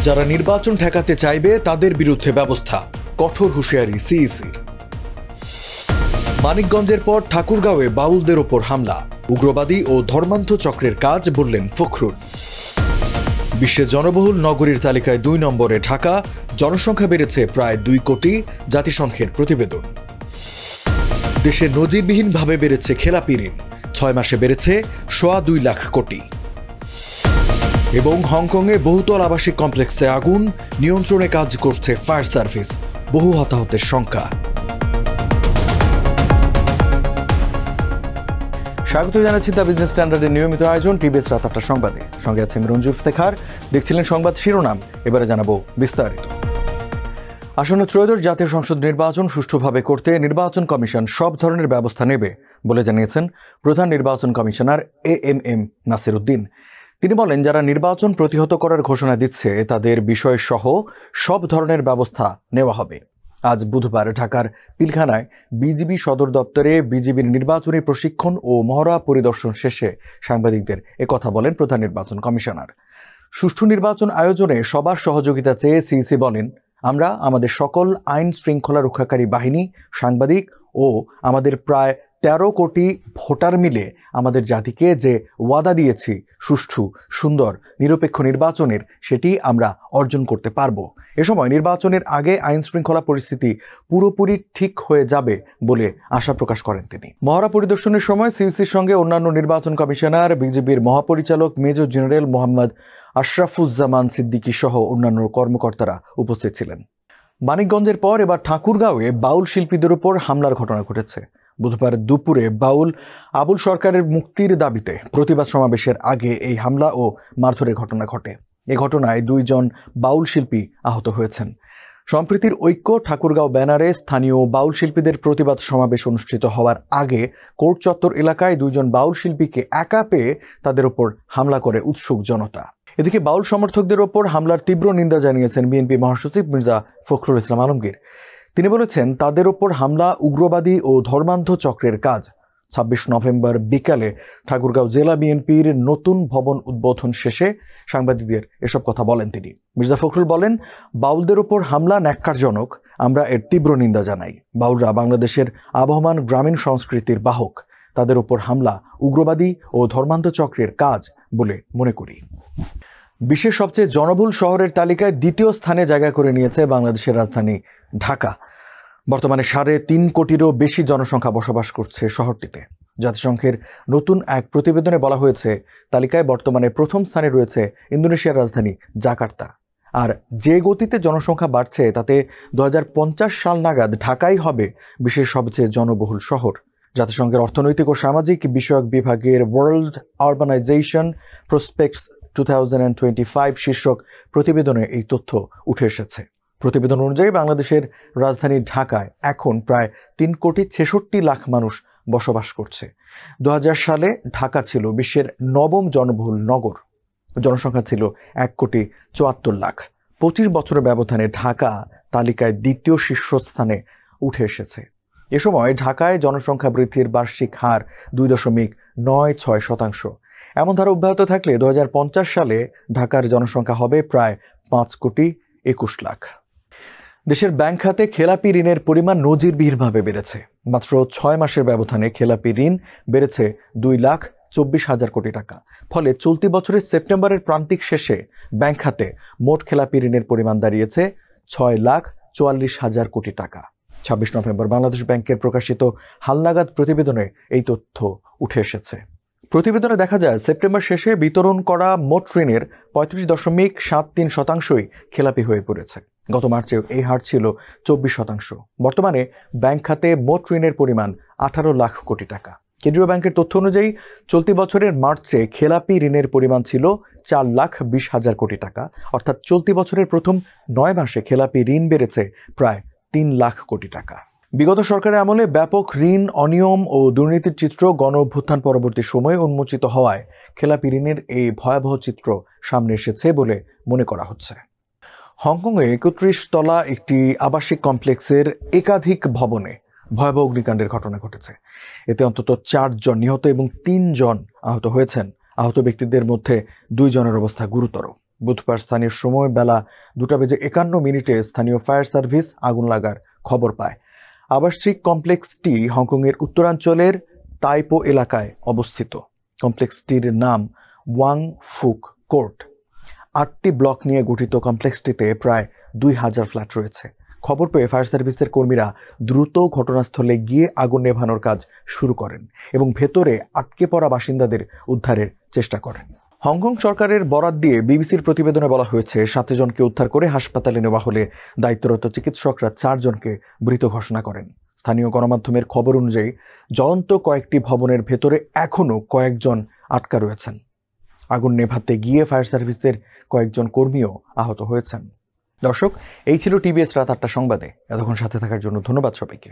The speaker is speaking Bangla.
যারা নির্বাচন ঠেকাতে চাইবে তাদের বিরুদ্ধে ব্যবস্থা, কঠোর হুঁশিয়ারি সিইসির। মানিকগঞ্জের পর ঠাকুরগাঁওয়ে বাউলদের ওপর হামলা, উগ্রবাদী ও ধর্মান্ধ চক্রের কাজ বললেন ফখরুল। বিশ্বের জনবহুল নগরীর তালিকায় 2 নম্বরে ঢাকা, জনসংখ্যা বেড়েছে প্রায় 2 কোটি, জাতিসংঘের প্রতিবেদন। দেশে নজিরবিহীনভাবে বেড়েছে খেলাপি ঋণ, 6 মাসে বেড়েছে 2.25 লাখ কোটি। এবং হংকংয়ে বহুতল আবাসিক কমপ্লেক্সে আগুন, নিয়ন্ত্রণে কাজ করছে ফায়ার সার্ভিস, বহু হতাহতের সংখ্যা। স্বাগত জানাচ্ছি দ্য বিজনেস স্ট্যান্ডার্ডের নিয়মিত আয়োজন টিবিএস রাত 8টার সংবাদে। সঙ্গে আছে রঞ্জু ইফতেখার। দেখছিলেন সংবাদ শিরোনাম, এবারে জানাবো বিস্তারিত। আসন্ন ত্রয়োদশ জাতীয় সংসদ নির্বাচন সুষ্ঠুভাবে করতে নির্বাচন কমিশন সব ধরনের ব্যবস্থা নেবে বলে জানিয়েছেন প্রধান নির্বাচন কমিশনার এএমএম নাসির উদ্দিন। তিনি বলেন, যারা নির্বাচন প্রতিহত করার ঘোষণা দিচ্ছে তাদের বিষয়সহ সব ধরনের ব্যবস্থা নেওয়া হবে। আজ বুধবার ঢাকার পিলখানায় বিজিবি সদর দপ্তরে বিজিবির নির্বাচনী প্রশিক্ষণ ও মহড়া পরিদর্শন শেষে সাংবাদিকদের একথা বলেন প্রধান নির্বাচন কমিশনার। সুষ্ঠু নির্বাচন আয়োজনে সবার সহযোগিতা চেয়ে সিইসি বলেন, আমরা আমাদের সকল আইন শৃঙ্খলা রক্ষাকারী বাহিনী, সাংবাদিক ও আমাদের প্রায় 13 কোটি ভোটার মিলে আমাদের জাতিকে যে ওয়াদা দিয়েছি সুষ্ঠু, সুন্দর, নিরপেক্ষ নির্বাচনের, সেটি আমরা অর্জন করতে পারব। এ সময় নির্বাচনের আগে আইন শৃঙ্খলা পরিস্থিতি পুরোপুরি ঠিক হয়ে যাবে বলে আশা প্রকাশ করেন তিনি। মহড়া পরিদর্শনের সময় সিইসির সঙ্গে অন্যান্য নির্বাচন কমিশনার, বিজিবির মহাপরিচালক মেজর জেনারেল মোহাম্মদ আশরাফুজ্জামান সিদ্দিকী সহ অন্যান্য কর্মকর্তারা উপস্থিত ছিলেন। মানিকগঞ্জের পর এবার ঠাকুরগাঁওয়ে বাউল শিল্পীদের উপর হামলার ঘটনা ঘটেছে। বুধবার দুপুরে বাউল আবুল সরকারের মুক্তির দাবিতে প্রতিবাদ সমাবেশের আগে এই হামলা ও মারধরের ঘটনা ঘটে। এ ঘটনায় 2 জন বাউল শিল্পী আহত হয়েছেন। সম্প্রীতির ঐক্য ঠাকুরগাঁও ব্যানারে স্থানীয় বাউল শিল্পীদের প্রতিবাদ সমাবেশ অনুষ্ঠিত হওয়ার আগে কোর্ট চত্বর এলাকায় 2 জন বাউল শিল্পীকে একা পেয়ে তাদের ওপর হামলা করে উৎসুক জনতা। এদিকে বাউল সমর্থকদের ওপর হামলার তীব্র নিন্দা জানিয়েছেন বিএনপি মহাসচিব মির্জা ফখরুল ইসলাম আলমগীর। তিনি বলেছেন, তাদের ওপর হামলা উগ্রবাদী ও ধর্মান্ধ চক্রের কাজ। 26 নভেম্বর বিকালে ঠাকুরগাঁও জেলা বিএনপির নতুন ভবন উদ্বোধন শেষে সাংবাদিকদের এসব কথা বলেন তিনি। মির্জা ফখরুল বলেন, বাউলদের ওপর হামলা ন্যাক্কারজনক, আমরা এর তীব্র নিন্দা জানাই। বাউলরা বাংলাদেশের আবহমান গ্রামীণ সংস্কৃতির বাহক, তাদের ওপর হামলা উগ্রবাদী ও ধর্মান্ধ চক্রের কাজ বলে মনে করি। বিশ্বের সবচেয়ে জনবহুল শহরের তালিকায় 2য় স্থানে জায়গা করে নিয়েছে বাংলাদেশের রাজধানী ঢাকা। বর্তমানে 3.5 কোটিরও বেশি জনসংখ্যা বসবাস করছে শহরটিতে। জাতিসংঘের নতুন এক প্রতিবেদনে বলা হয়েছে, তালিকায় বর্তমানে প্রথম স্থানে রয়েছে ইন্দোনেশিয়ার রাজধানী জাকার্তা। আর যে গতিতে জনসংখ্যা বাড়ছে তাতে 2050 সাল নাগাদ ঢাকাই হবে বিশ্বের সবচেয়ে জনবহুল শহর। জাতিসংঘের অর্থনৈতিক ও সামাজিক বিষয়ক বিভাগের ওয়ার্ল্ড আরবানাইজেশন প্রসপেক্টস 2025 শীর্ষক প্রতিবেদনে এই তথ্য উঠে এসেছে। প্রতিবেদন অনুযায়ী বাংলাদেশের রাজধানী ঢাকায় এখন প্রায় 3.66 কোটি মানুষ বসবাস করছে। 2000 সালে ঢাকা ছিল বিশ্বের 9ম জনবহুল নগর। জনসংখ্যা ছিল 1.74 কোটি। 25 বছরের ব্যবধানে ঢাকা তালিকায় 2য় শীর্ষস্থানে উঠে এসেছে। এ সময় ঢাকায় জনসংখ্যা বৃদ্ধির বার্ষিক হার 2.96%। এমন ধারা অব্যাহত থাকলে 2050 সালে ঢাকার জনসংখ্যা হবে প্রায় 5.21 কোটি। দেশের ব্যাংক খাতে খেলাপি ঋণের পরিমাণ নজিরবিহীনভাবে বেড়েছে। মাত্র 6 মাসের ব্যবধানে খেলাপি ঋণ বেড়েছে 2,24,000 কোটি টাকা। ফলে চলতি বছরের সেপ্টেম্বরের প্রান্তিক শেষে ব্যাংক খাতে মোট খেলাপি ঋণের পরিমাণ দাঁড়িয়েছে 6,44,000 কোটি টাকা। 26 নভেম্বর বাংলাদেশ ব্যাংকের প্রকাশিত হালনাগাদ প্রতিবেদনে এই তথ্য উঠে এসেছে। প্রতিবেদনে দেখা যায়, সেপ্টেম্বর শেষে বিতরণ করা মোট ঋণের 35.73% খেলাপি হয়ে পড়েছে। গত মার্চে এই হার ছিল 24%। বর্তমানে ব্যাংক খাতে মোট ঋণের পরিমাণ 18 লাখ কোটি টাকা। কেন্দ্রীয় ব্যাংকের তথ্য অনুযায়ী চলতি বছরের মার্চে খেলাপি ঋণের পরিমাণ ছিল 4,20,000 কোটি টাকা। অর্থাৎ চলতি বছরের প্রথম 9 মাসে খেলাপি ঋণ বেড়েছে প্রায় 3 লাখ কোটি টাকা। বিগত সরকারের আমলে ব্যাপক ঋণ অনিয়ম ও দুর্নীতির চিত্র গণ অভ্যুত্থান পরবর্তী সময়ে উন্মোচিত হওয়ায় খেলাপি ঋণের এই ভয়াবহ চিত্র সামনে এসেছে বলে মনে করা হচ্ছে। হংকংয়ে 31 তলা একটি আবাসিক কমপ্লেক্সের একাধিক ভবনে ভয়াবহ অগ্নিকাণ্ডের ঘটনা ঘটেছে। এতে অন্তত 4 জন নিহত এবং 3 জন আহত হয়েছেন। আহত ব্যক্তিদের মধ্যে 2 জনের অবস্থা গুরুতর। বুধবার স্থানীয় সময় বেলা 2:51 স্থানীয় ফায়ার সার্ভিস আগুন লাগার খবর পায়। আবাসিক কমপ্লেক্সটি হংকংয়ের উত্তরাঞ্চলের তাইপো এলাকায় অবস্থিত। কমপ্লেক্সটির নাম ওয়াং ফুক কোর্ট। 8টি ব্লক নিয়ে গঠিত কমপ্লেক্সটিতে প্রায় 2000 ফ্ল্যাট রয়েছে। খবর পেয়ে ফায়ার সার্ভিসের কর্মীরা দ্রুত ঘটনাস্থলে গিয়ে আগুন নেভানোর কাজ শুরু করেন এবং ভেতরে আটকে পড়া বাসিন্দাদের উদ্ধারের চেষ্টা করেন। হংকং সরকারের বরাত দিয়ে বিবিসির প্রতিবেদনে বলা হয়েছে 7 জনকে উদ্ধার করে হাসপাতালে নেওয়া হলে দায়িত্বরত চিকিৎসকরা 4 জনকে মৃত ঘোষণা করেন। স্থানীয় গণমাধ্যমের খবর অনুযায়ী জ্বলন্ত কয়েকটি ভবনের ভেতরে এখনও কয়েকজন আটকা রয়েছেন। আগুন নেভাতে গিয়ে ফায়ার সার্ভিসের কয়েকজন কর্মীও আহত হয়েছেন। দর্শক, এই ছিল টিবিএস রাত 8টা সংবাদে। এতক্ষণ সাথে থাকার জন্য ধন্যবাদ সবাইকে।